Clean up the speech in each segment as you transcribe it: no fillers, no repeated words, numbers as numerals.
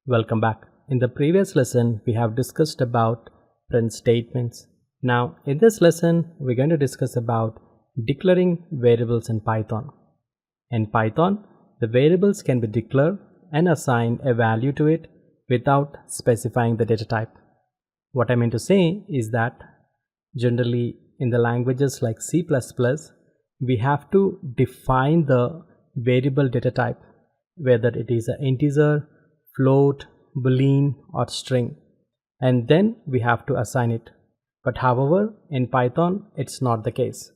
Welcome back. In the previous lesson, we have discussed about print statements. Now, in this lesson, we're going to discuss about declaring variables in Python. In Python, the variables can be declared and assigned a value to it without specifying the data type. What I mean to say is that generally in the languages like C++, we have to define the variable data type, whether it is an integer, float, boolean or string, and then we have to assign it. But however, in Python it's not the case.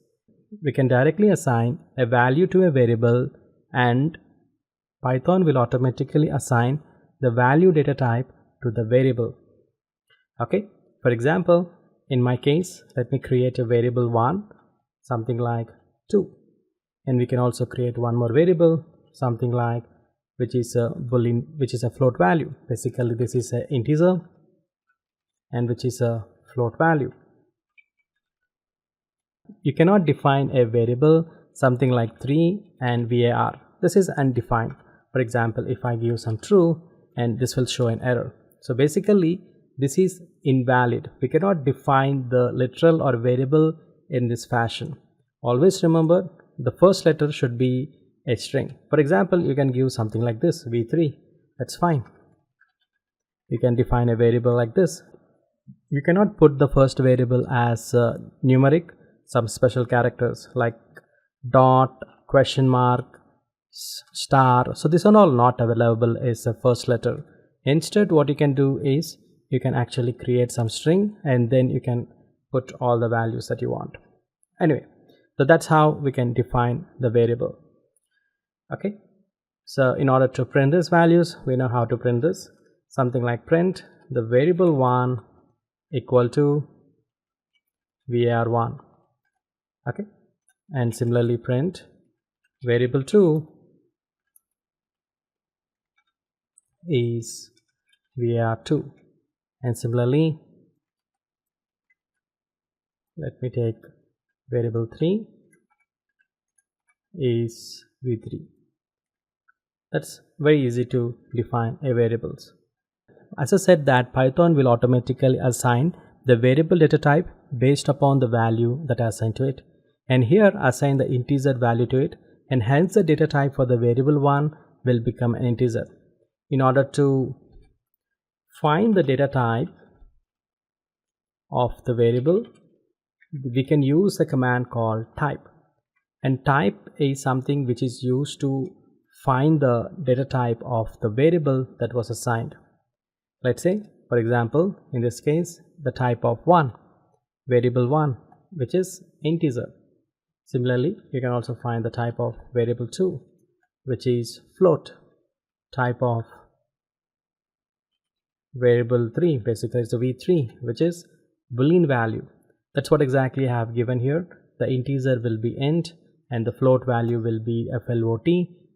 We can directly assign a value to a variable and Python will automatically assign the value data type to the variable. Okay, for example, in my case, let me create a variable 1, something like 2, and we can also create one more variable, something like which is a boolean, which is a float value. Basically this is an integer and which is a float value. You cannot define a variable something like 3 and var. This is undefined. For example, if I give some true, and this will show an error. So basically this is invalid. We cannot define the literal or variable in this fashion. Always remember, the first letter should be a string. For example, you can give something like this, v3. That's fine. You can define a variable like this. You cannot put the first variable as numeric, some special characters like dot, question mark, star. So these are all not available as a first letter. Instead, what you can do is you can actually create some string and then you can put all the values that you want. Anyway, so that's how we can define the variable. Okay, so in order to print these values, we know how to print this. Something like print the variable 1 equal to var1. Okay, and similarly print variable 2 is var2, and similarly let me take variable 3 is v3. That's very easy to define a variables. As I said that Python will automatically assign the variable data type based upon the value that I assigned to it, and here assign the integer value to it, and hence the data type for the variable 1 will become an integer. In order to find the data type of the variable, we can use a command called type, and type is something which is used to find the data type of the variable that was assigned. Let's say, for example, in this case the type of 1, variable 1, which is integer. Similarly, you can also find the type of variable 2, which is float. Type of variable 3, basically it's a v3, which is boolean value. That's what exactly I have given here. The integer will be int and the float value will be float,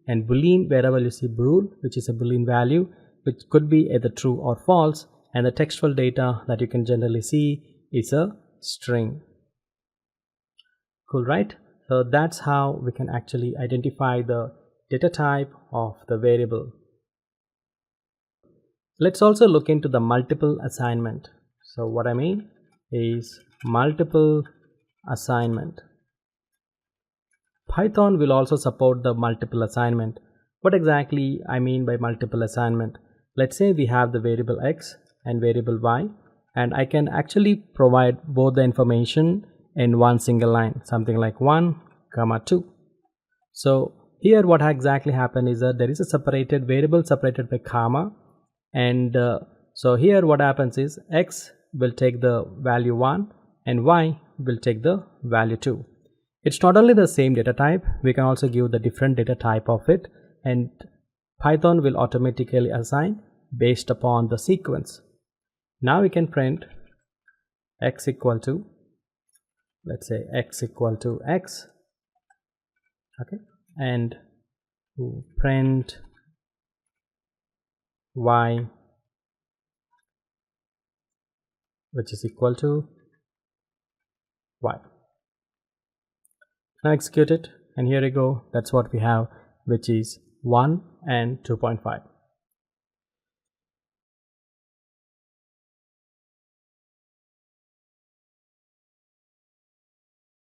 and boolean, wherever you see bool, which is a boolean value, which could be either true or false, and the textual data that you can generally see is a string. Cool, right? So that's how we can actually identify the data type of the variable. Let's also look into the multiple assignment. So what I mean is multiple assignment. Python will also support the multiple assignment. What exactly I mean by multiple assignment? Let's say we have the variable x and variable y, and I can actually provide both the information in one single line, something like 1, 2. So here what exactly happened is that there is a separated variable separated by comma, and so here what happens is x will take the value 1 and y will take the value 2. It's not only the same data type, we can also give the different data type of it, and Python will automatically assign based upon the sequence. Now we can print x equal to, let's say x equal to x, okay, and print y which is equal to y. Now execute it, and here you go. That's what we have, which is 1 and 2.5.